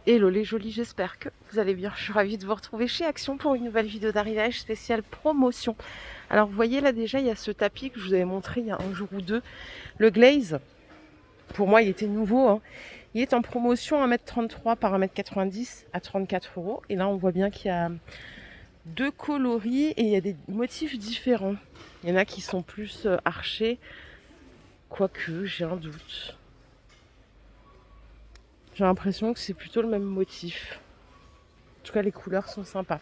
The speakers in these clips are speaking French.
Hello les jolis, j'espère que vous allez bien. Je suis ravie de vous retrouver chez Action pour une nouvelle vidéo d'arrivage spéciale promotion. Alors vous voyez là déjà, il y a ce tapis que je vous avais montré il y a un jour ou deux. Le glaze, pour moi il était nouveau, hein. Il est en promotion 1,33 m par 1,90 m à 34 €. Et là on voit bien qu'il y a deux coloris et il y a des motifs différents. Il y en a qui sont plus archés, quoique j'ai un doute. J'ai l'impression que c'est plutôt le même motif. En tout cas, les couleurs sont sympas.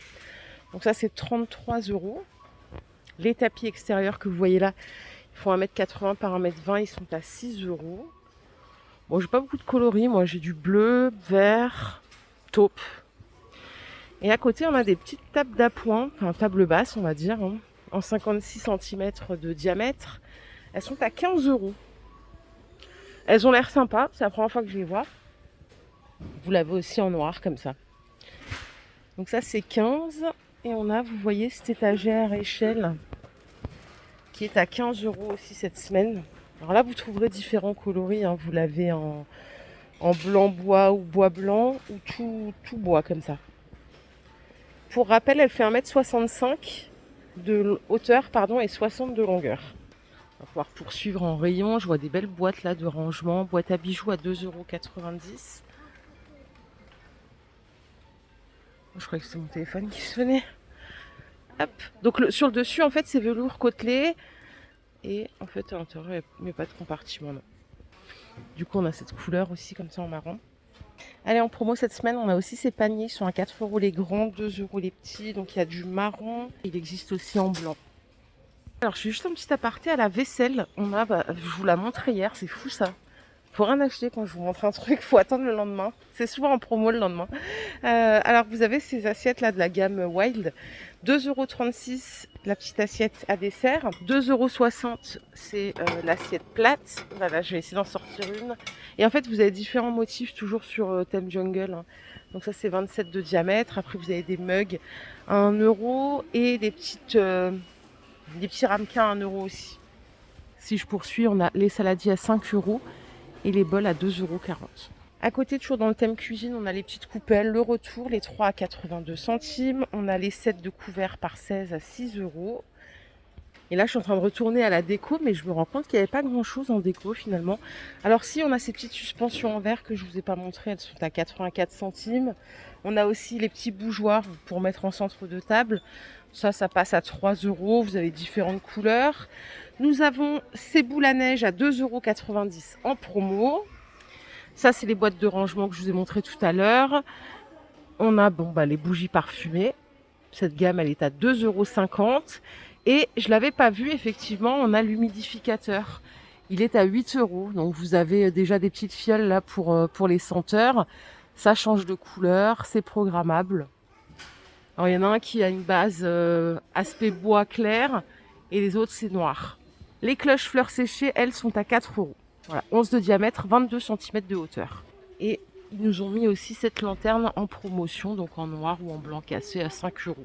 Donc ça, c'est 33 €. Les tapis extérieurs que vous voyez là, ils font 1,80 m par 1,20 m. Ils sont à 6 €. Bon, j'ai pas beaucoup de coloris. Moi, j'ai du bleu, vert, taupe. Et à côté, on a des petites tables d'appoint, enfin table basse, on va dire, hein, en 56 cm de diamètre. Elles sont à 15 €. Elles ont l'air sympas. C'est la première fois que je les vois. Vous l'avez aussi en noir, comme ça. Donc ça, c'est 15. Et on a, vous voyez, cette étagère échelle qui est à 15 € aussi cette semaine. Alors là, vous trouverez différents coloris, hein. Vous l'avez en blanc bois ou bois blanc ou tout bois comme ça. Pour rappel, elle fait 1,65 m de hauteur et 60 de longueur. On va pouvoir poursuivre en rayon. Je vois des belles boîtes là de rangement. Boîte à bijoux à 2,90 €. Je croyais que c'était mon téléphone qui sonnait. Hop. Donc sur le dessus, en fait, c'est velours côtelé. Et en fait, à l'intérieur, il n'y a pas de compartiment. Non. Du coup, on a cette couleur aussi, comme ça, en marron. Allez, en promo cette semaine, on a aussi ces paniers. Ils sont à 4 € les grands, 2 € les petits. Donc, il y a du marron. Il existe aussi en blanc. Alors, je fais juste un petit aparté à la vaisselle. On a, je vous la montrais hier, c'est fou ça. Faut rien acheter quand je vous montre un truc, faut attendre le lendemain. C'est souvent en promo le lendemain. Alors vous avez ces assiettes là de la gamme Wild, 2,36 € la petite assiette à dessert, 2,60 € c'est l'assiette plate. Voilà, je vais essayer d'en sortir une. Et en fait vous avez différents motifs toujours sur thème jungle, hein. Donc ça c'est 27 de diamètre. Après vous avez des mugs à 1 € et des petits ramequins à 1 € aussi. Si je poursuis, on a les saladiers à 5 € et les bols à 2,40 €. À côté, toujours dans le thème cuisine, on a les petites coupelles, le retour, les 3 à 82 centimes. On a les sets de couverts par 16 à 6 €. Et là, je suis en train de retourner à la déco, mais je me rends compte qu'il n'y avait pas grand-chose en déco finalement. Alors si, on a ces petites suspensions en verre que je ne vous ai pas montrées, elles sont à 84 centimes. On a aussi les petits bougeoirs pour mettre en centre de table. Ça passe à 3 €. Vous avez différentes couleurs. Nous avons ces boules à neige à 2,90 € en promo. Ça, c'est les boîtes de rangement que je vous ai montré tout à l'heure. On a les bougies parfumées. Cette gamme, elle est à 2,50 €. Et je ne l'avais pas vu, effectivement, on a l'humidificateur. Il est à 8 €. Donc, vous avez déjà des petites fioles là pour les senteurs. Ça change de couleur, c'est programmable. Alors, il y en a un qui a une base aspect bois clair et les autres, c'est noir. Les cloches fleurs séchées, elles, sont à 4 €. Voilà, 11 de diamètre, 22 cm de hauteur. Et ils nous ont mis aussi cette lanterne en promotion, donc en noir ou en blanc cassé à 5 €.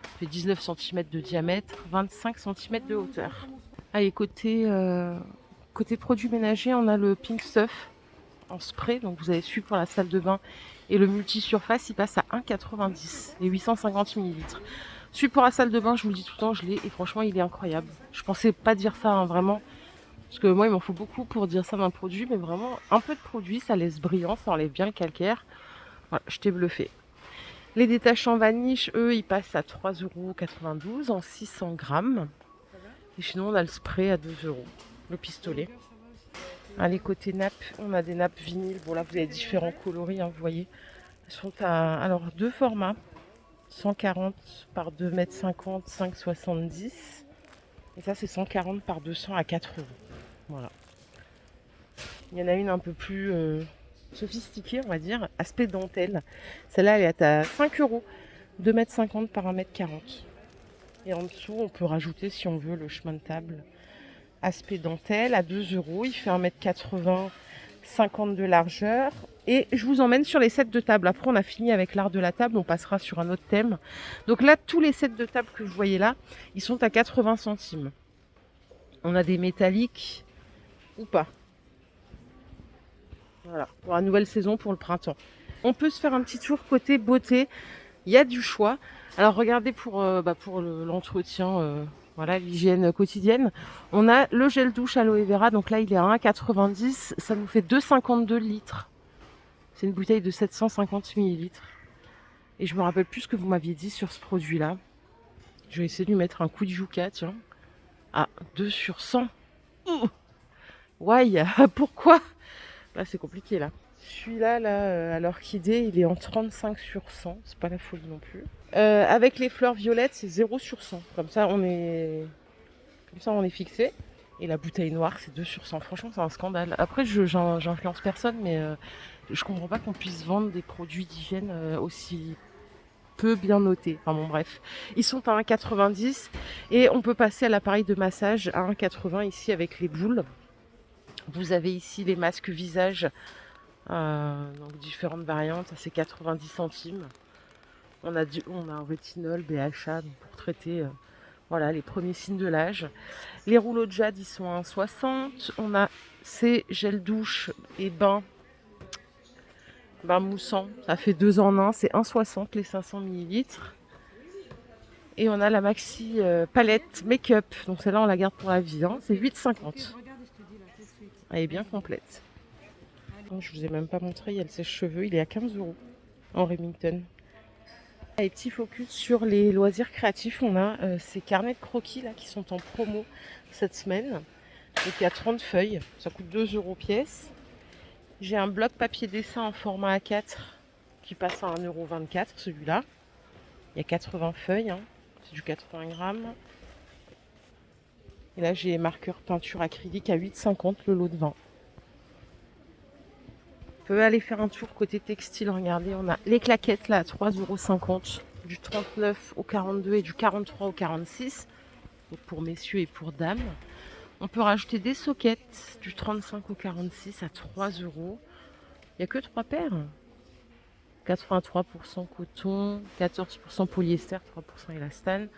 Ça fait 19 cm de diamètre, 25 cm de hauteur. Allez, côté produits ménagers, on a le Pink Stuff en spray. Donc vous avez celui pour la salle de bain et le multi-surface, il passe à 1,90 € et 850 ml. Celui pour la salle de bain, je vous le dis tout le temps, je l'ai et franchement, il est incroyable. Je pensais pas dire ça, hein, vraiment. Parce que moi, il m'en faut beaucoup pour dire ça d'un produit, mais vraiment, un peu de produit, ça laisse brillant, ça enlève bien le calcaire. Voilà, je t'ai bluffé. Les détachants vaniche, eux, ils passent à 3,92 € en 600 grammes. Et sinon, on a le spray à 2 €, le pistolet. Allez, côté nappes, on a des nappes vinyles. Bon, là, vous avez différents coloris, hein, vous voyez. Elles sont à deux formats. 140 par 2,50 m, 5,70 €. Et ça, c'est 140 par 200 à 4 €. Voilà. Il y en a une un peu plus sophistiquée, on va dire, aspect dentelle. Celle-là, elle est à 5 €, 2,50 m par 1,40 m. Et en dessous, on peut rajouter, si on veut, le chemin de table. Aspect dentelle à 2 €. Il fait 1,80 m, 50 de largeur. Et je vous emmène sur les sets de table. Après, on a fini avec l'art de la table. On passera sur un autre thème. Donc là, tous les sets de table que vous voyez là, ils sont à 80 centimes. On a des métalliques ou pas. Voilà, pour la nouvelle saison, pour le printemps. On peut se faire un petit tour côté beauté. Il y a du choix. Alors regardez pour l'entretien, voilà, l'hygiène quotidienne. On a le gel douche aloe vera. Donc là, il est à 1,90 €. Ça nous fait 2,52 litres. C'est une bouteille de 750 millilitres. Et je me rappelle plus ce que vous m'aviez dit sur ce produit-là. Je vais essayer de lui mettre un coup de Juka, tiens. Ah, 2 sur 100. Ouh, ouais, pourquoi? Là, c'est compliqué, là. Celui-là, là, à l'orchidée, il est en 35 sur 100. C'est pas la folie non plus. Avec les fleurs violettes, c'est 0 sur 100. Comme ça, on est fixé. Et la bouteille noire, c'est 2 sur 100. Franchement, c'est un scandale. Après, j'influence personne, mais je comprends pas qu'on puisse vendre des produits d'hygiène aussi peu bien notés. Enfin bon, bref. Ils sont à 1,90 et on peut passer à l'appareil de massage à 1,80 ici avec les boules. Vous avez ici les masques visage, donc différentes variantes, c'est 90 centimes. On a un rétinol, BHA, donc pour traiter voilà, les premiers signes de l'âge. Les rouleaux de jade, ils sont à 1,60. On a ces gels douche et bain moussant, ça fait 2 en 1, c'est 1,60 les 500 millilitres. Et on a la maxi palette make-up, donc celle-là on la garde pour la vie, hein. C'est 8,50. Elle est bien complète. Oh, je vous ai même pas montré, il y a le sèche-cheveux, il est à 15 € en Remington. Et petit focus sur les loisirs créatifs, on a ces carnets de croquis là qui sont en promo cette semaine. Donc il y a 30 feuilles, ça coûte 2 € pièce. J'ai un bloc papier dessin en format A4 qui passe à 1,24 € celui-là. Il y a 80 feuilles, hein. C'est du 80 grammes. Et là j'ai marqueur peinture acrylique à 8,50 le lot de 20. On peut aller faire un tour côté textile, regardez, on a les claquettes là à 3,50 €, du 39 au 42 et du 43 au 46, donc pour messieurs et pour dames. On peut rajouter des soquettes du 35 au 46 à 3 €. Il n'y a que 3 paires. 83% coton, 14% polyester, 3% élastane.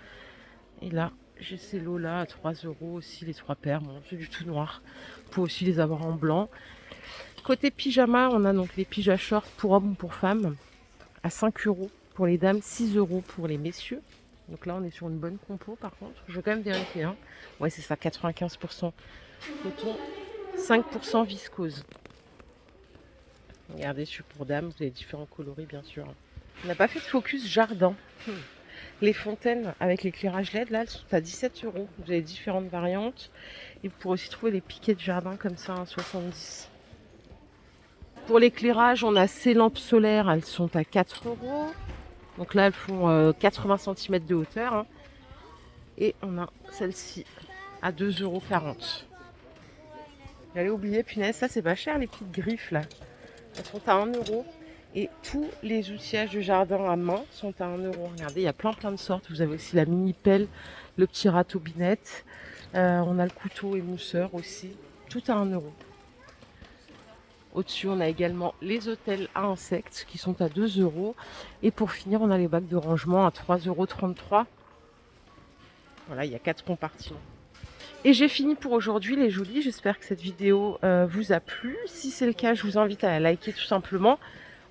Et là, j'ai ces lots-là à 3 € aussi, les 3 paires. Bon, c'est du tout noir. On peut aussi les avoir en blanc. Côté pyjama, on a donc les pyjamas shorts pour hommes ou pour femmes à 5 € pour les dames, 6 € pour les messieurs. Donc là, on est sur une bonne compo par contre. Je vais quand même vérifier. Hein. Ouais, c'est ça, 95% coton, 5% viscose. Regardez, celui pour dames, vous avez différents coloris bien sûr. On n'a pas fait de focus jardin. Les fontaines avec l'éclairage LED, là, elles sont à 17 €. Vous avez différentes variantes. Et vous pourrez aussi trouver les piquets de jardin comme ça à 70 €. Pour l'éclairage, on a ces lampes solaires, elles sont à 4 €. Donc là, elles font 80 cm de hauteur. Hein. Et on a celle-ci à 2,40 €. J'allais oublier, punaise, ça c'est pas cher les petites griffes là. Elles sont à 1 €. Et tous les outillages de jardin à main sont à 1 €. Regardez, il y a plein de sortes. Vous avez aussi la mini pelle, le petit râteau binette. On a le couteau émousseur aussi. Tout à 1 €. Au-dessus, on a également les hôtels à insectes qui sont à 2 €. Et pour finir, on a les bacs de rangement à 3,33 €. Voilà, il y a 4 compartiments. Et j'ai fini pour aujourd'hui les jolis. J'espère que cette vidéo vous a plu. Si c'est le cas, je vous invite à la liker tout simplement.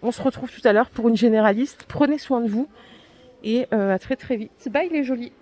On se retrouve tout à l'heure pour une généraliste. Prenez soin de vous et à très vite. Bye les jolis.